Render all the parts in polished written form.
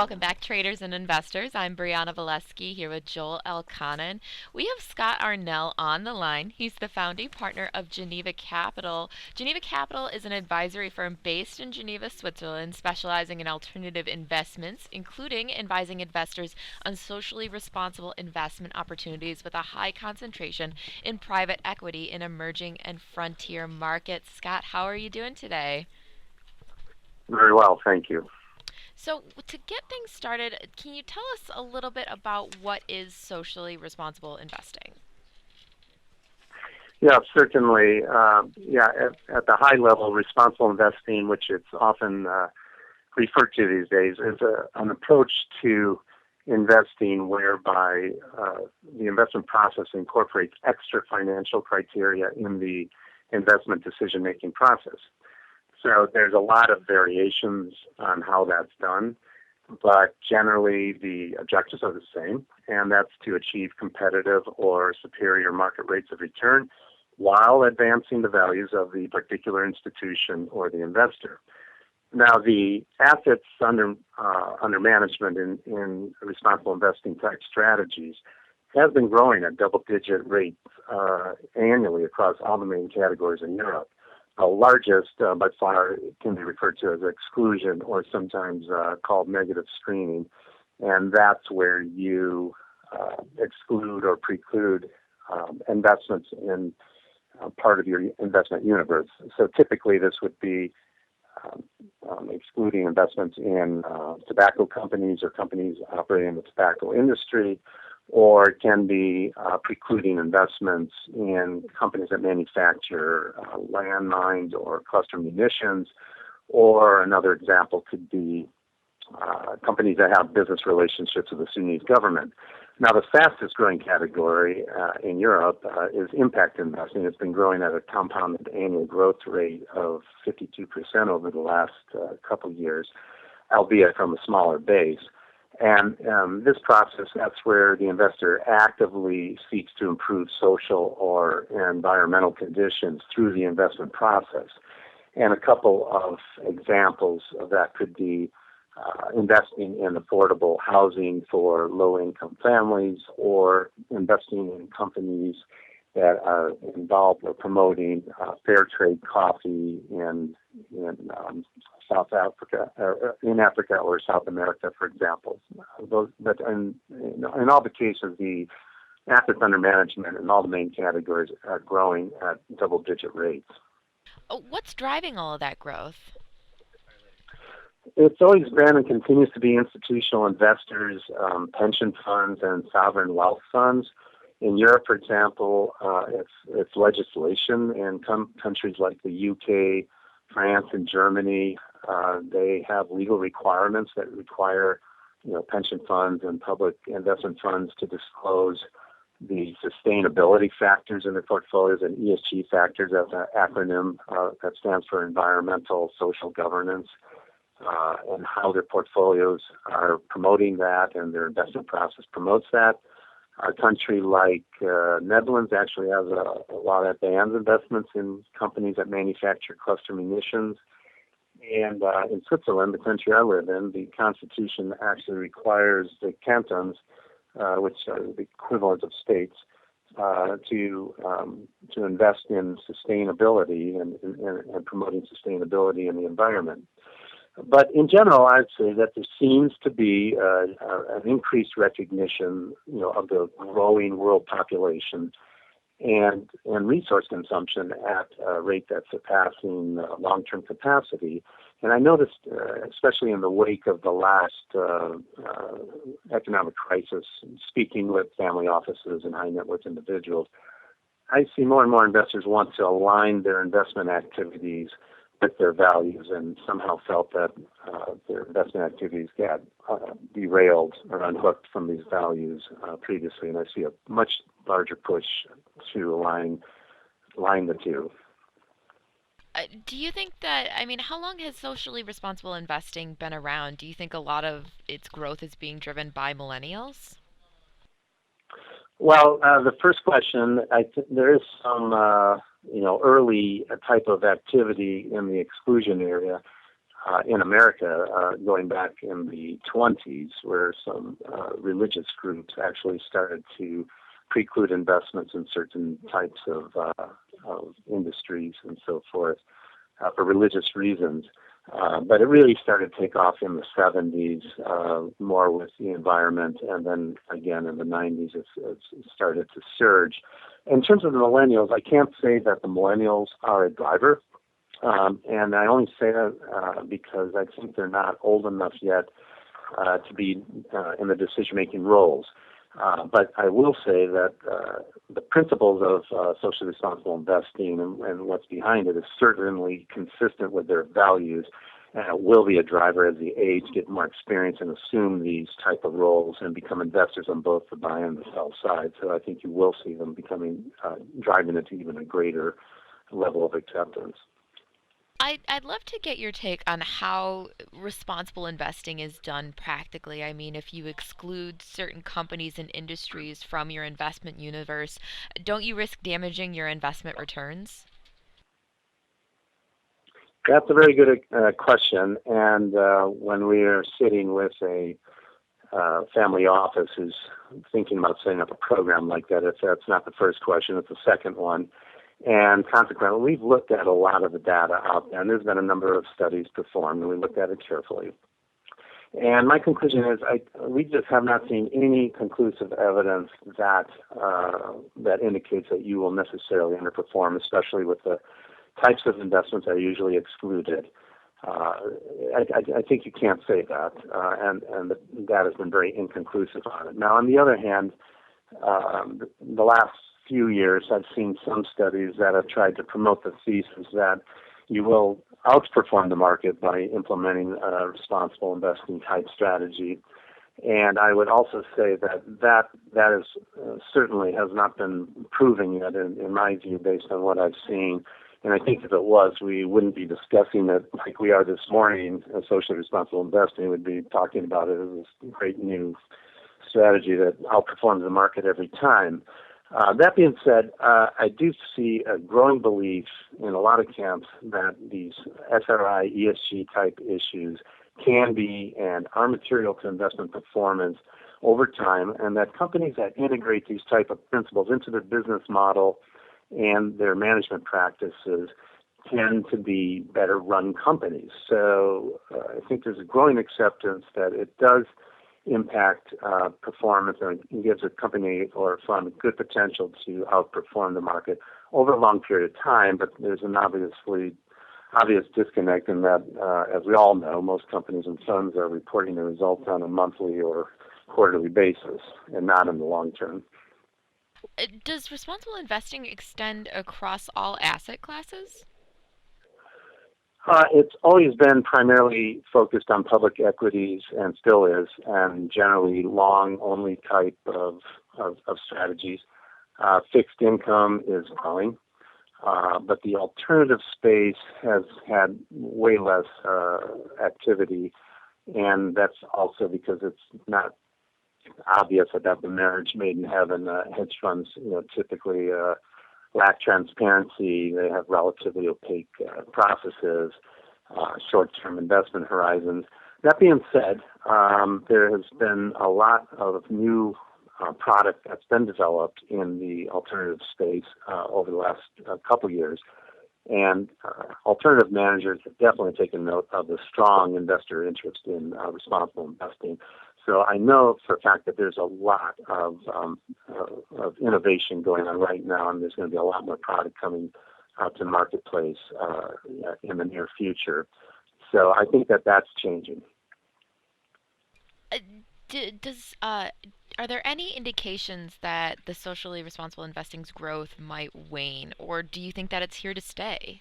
Welcome back, traders and investors. I'm Brianna Valesky here with Joel Elconin. We have Scott Arnell on the line. He's the founding partner of Geneva Capital. Geneva Capital is an advisory firm based in Geneva, Switzerland, specializing in alternative investments, including advising investors on socially responsible investment opportunities with a high concentration in private equity in emerging and frontier markets. Scott, how are you doing today? Very well, thank you. So, to get things started, can you tell us a little bit about what is socially responsible investing? Yeah, certainly. At the high level, responsible investing, which it's often referred to these days, is an approach to investing whereby the investment process incorporates extra financial criteria in the investment decision-making process. So there's a lot of variations on how that's done, but generally the objectives are the same, and that's to achieve competitive or superior market rates of return while advancing the values of the particular institution or the investor. Now, the assets under management in responsible investing type strategies has been growing at double-digit rates annually across all the main categories in Europe. The largest, by far, can be referred to as exclusion or sometimes called negative screening, and that's where you exclude or preclude investments in part of your investment universe. So typically this would be excluding investments in tobacco companies or companies operating in the tobacco industry, or it can be precluding investments in companies that manufacture landmines or cluster munitions, or another example could be companies that have business relationships with the Sudanese government. Now, the fastest growing category in Europe is impact investing. It's been growing at a compounded annual growth rate of 52% over the last couple of years, albeit from a smaller base. And this process, that's where the investor actively seeks to improve social or environmental conditions through the investment process. And a couple of examples of that could be investing in affordable housing for low-income families, or investing in companies that are involved or promoting fair trade coffee in South Africa, in Africa or South America, for example. But in all the cases, the assets under management in all the main categories are growing at double-digit rates. What's driving all of that growth? It's always been and continues to be institutional investors, pension funds, and sovereign wealth funds. In Europe, for example, it's legislation in countries like the UK, France, and Germany. They have legal requirements that require, pension funds and public investment funds to disclose the sustainability factors in their portfolios, and ESG factors as an acronym that stands for environmental, social governance, and how their portfolios are promoting that and their investment process promotes that. A country like Netherlands actually has a law that bans investments in companies that manufacture cluster munitions. And in Switzerland, the country I live in, the Constitution actually requires the cantons, which are the equivalent of states, to invest in sustainability and promoting sustainability in the environment. But in general, I'd say that there seems to be an increased recognition, of the growing world population and resource consumption at a rate that's surpassing long-term capacity. And I noticed, especially in the wake of the last economic crisis, speaking with family offices and high net worth individuals, I see more and more investors want to align their investment activities with their values, and somehow felt that their investment activities got derailed or unhooked from these values previously. And I see a much larger push to align the two. Do you think that, how long has socially responsible investing been around? Do you think a lot of its growth is being driven by millennials? Well, the first question, there is some, early type of activity in the exclusion area. in America, going back in the 20s, where some religious groups actually started to preclude investments in certain types of industries and so forth for religious reasons. But it really started to take off in the 70s, more with the environment, and then again in the 90s it started to surge. In terms of the millennials, I can't say that the millennials are a driver, and I only say that because I think they're not old enough yet to be in the decision-making roles. But I will say that the principles of socially responsible investing and what's behind it is certainly consistent with their values, and it will be a driver as they age, get more experience, and assume these type of roles and become investors on both the buy and the sell side. So I think you will see them becoming driving it to even a greater level of acceptance. I'd love to get your take on how responsible investing is done practically. I mean, if you exclude certain companies and industries from your investment universe, don't you risk damaging your investment returns? That's a very good question. And when we are sitting with a family office who's thinking about setting up a program like that, if that's not the first question, it's the second one. And consequently, we've looked at a lot of the data out there, and there's been a number of studies performed, and we looked at it carefully. And my conclusion is we just have not seen any conclusive evidence that that indicates that you will necessarily underperform, especially with the types of investments that are usually excluded. I think you can't say that, and that has been very inconclusive on it. Now, on the other hand, the last few years, I've seen some studies that have tried to promote the thesis that you will outperform the market by implementing a responsible investing type strategy. And I would also say that is certainly has not been proven yet, in my view, based on what I've seen. And I think if it was, we wouldn't be discussing it like we are this morning. Socially responsible investing would be talking about it as this great new strategy that outperforms the market every time. That being said, I do see a growing belief in a lot of camps that these SRI, ESG type issues can be and are material to investment performance over time, and that companies that integrate these type of principles into their business model and their management practices tend to be better run companies. So I think there's a growing acceptance that it does impact performance and gives a company or a fund good potential to outperform the market over a long period of time. But there's an obvious disconnect in that, as we all know, most companies and funds are reporting their results on a monthly or quarterly basis and not in the long term. Does responsible investing extend across all asset classes? It's always been primarily focused on public equities and still is, and generally long-only type of strategies. Fixed income is growing, but the alternative space has had way less activity, and that's also because it's not obvious that the marriage made in heaven. Hedge funds, typically lack transparency. They have relatively opaque processes, short-term investment horizons. That being said, there has been a lot of new product that's been developed in the alternative space over the last couple years. And alternative managers have definitely taken note of the strong investor interest in responsible investing. So I know for a fact that there's a lot of innovation going on right now, and there's going to be a lot more product coming out to the marketplace in the near future. So I think that that's changing. Are there any indications that the socially responsible investing's growth might wane, or do you think that it's here to stay?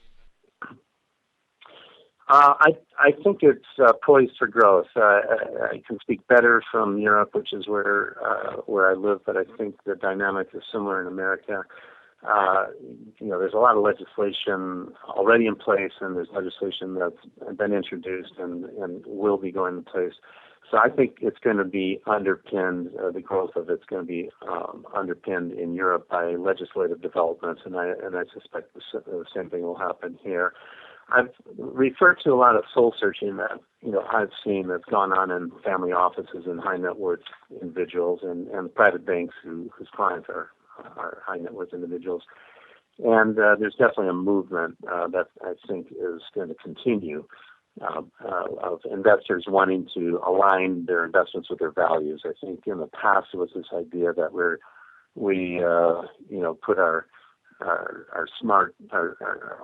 I think it's poised for growth. I can speak better from Europe, which is where I live, but I think the dynamic is similar in America. There's a lot of legislation already in place, and there's legislation that's been introduced and will be going in place. So I think it's going to be underpinned, the growth of it's going to be underpinned in Europe by legislative developments, and I suspect the same thing will happen here. I've referred to a lot of soul searching that I've seen that's gone on in family offices and high net worth individuals and private banks whose clients are high net worth individuals. And there's definitely a movement that I think is going to continue of investors wanting to align their investments with their values. I think in the past it was this idea that we put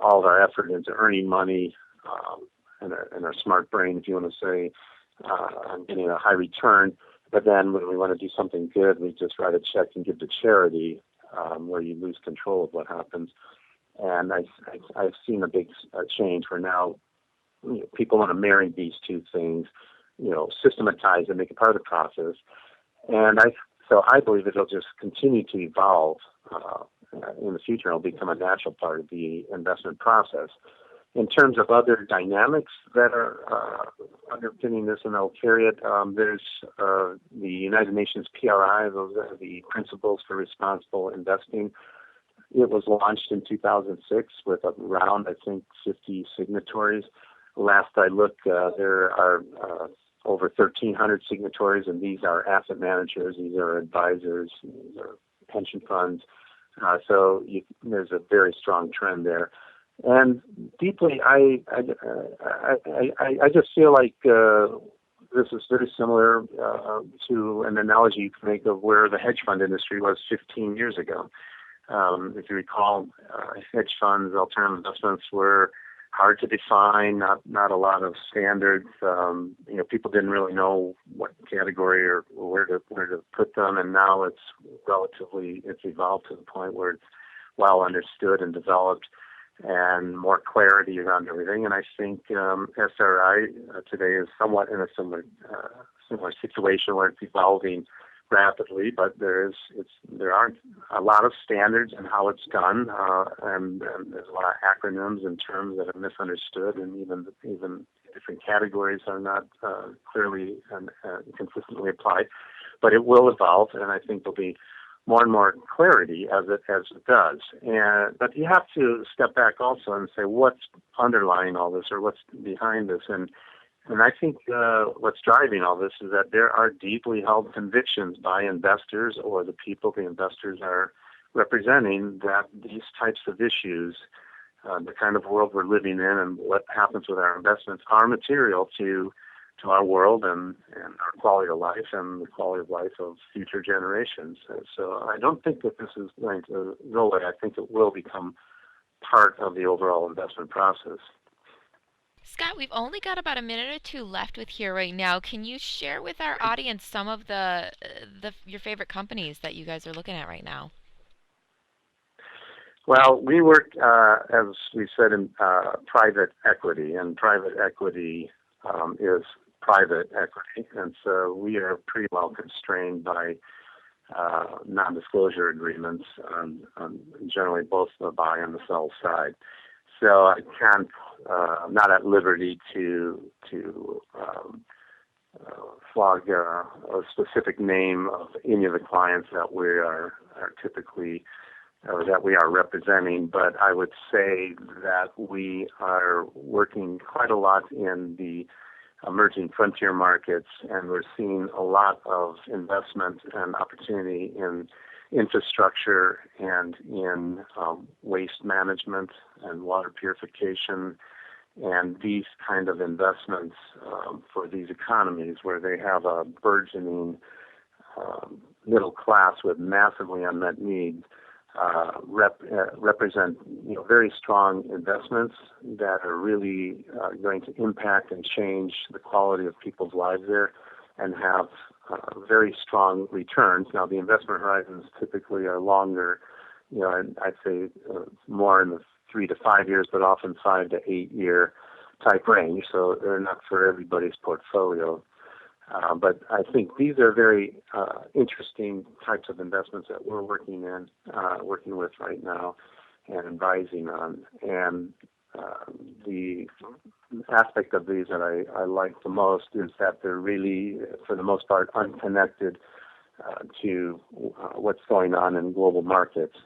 all of our effort into earning money and our smart brain, if you want to say, on getting a high return. But then when we want to do something good, we just write a check and give to charity, where you lose control of what happens. And I've seen a big change where now people want to marry these two things, systematize and make it part of the process. And so I believe it'll just continue to evolve in the future. It'll become a natural part of the investment process. In terms of other dynamics that are underpinning this, and I'll carry it, there's the United Nations PRI, those are the Principles for Responsible Investing. It was launched in 2006 with around, I think, 50 signatories. Last I looked, there are over 1,300 signatories, and these are asset managers, these are advisors, these are pension funds. So there's a very strong trend there. And deeply, I just feel like this is very similar to an analogy you can make of where the hedge fund industry was 15 years ago. If you recall, hedge funds, alternative investments were hard to define, not a lot of standards. People didn't really know what category or where to put them, and now it's evolved to the point where it's well understood and developed, and more clarity around everything. And I think SRI today is somewhat in a similar situation where it's evolving rapidly, but there aren't a lot of standards in how it's done, and there's a lot of acronyms and terms that are misunderstood, and even different categories are not clearly and consistently applied. But it will evolve, and I think there'll be more and more clarity as it does. But you have to step back also and say what's underlying all this, or what's behind this, and I think what's driving all this is that there are deeply held convictions by investors, or the people the investors are representing, that these types of issues, the kind of world we're living in and what happens with our investments, are material to our world and our quality of life and the quality of life of future generations. So I don't think that this is going to go away. I think it will become part of the overall investment process. Scott, we've only got about a minute or two left with here right now. Can you share with our audience some of your favorite companies that you guys are looking at right now? Well, we work, as we said, in private equity, and private equity is private equity, and so we are pretty well constrained by non-disclosure agreements on generally both the buy and the sell side. So I can't, I'm not at liberty to flog a specific name of any of the clients that we are typically that we are representing, but I would say that we are working quite a lot in the emerging frontier markets, and we're seeing a lot of investment and opportunity in infrastructure and in waste management and water purification, and these kind of investments for these economies where they have a burgeoning middle class with massively unmet needs. Represent very strong investments that are really going to impact and change the quality of people's lives there, and have very strong returns. Now, the investment horizons typically are longer, and I'd say more in the 3 to 5 years, but often 5 to 8 year type range. So they're not for everybody's portfolio. But I think these are very interesting types of investments that we're working with right now and advising on. And the aspect of these that I like the most is that they're really, for the most part, unconnected to what's going on in global markets.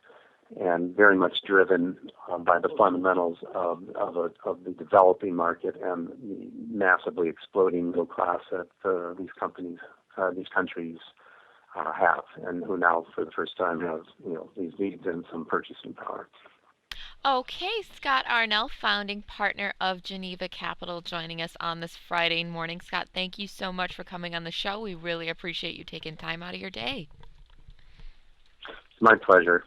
and very much driven by the fundamentals of the developing market and the massively exploding middle class that these countries have, and who now for the first time have these leads and some purchasing power. Okay, Scott Arnell, founding partner of Geneva Capital, joining us on this Friday morning. Scott, thank you so much for coming on the show. We really appreciate you taking time out of your day. It's my pleasure.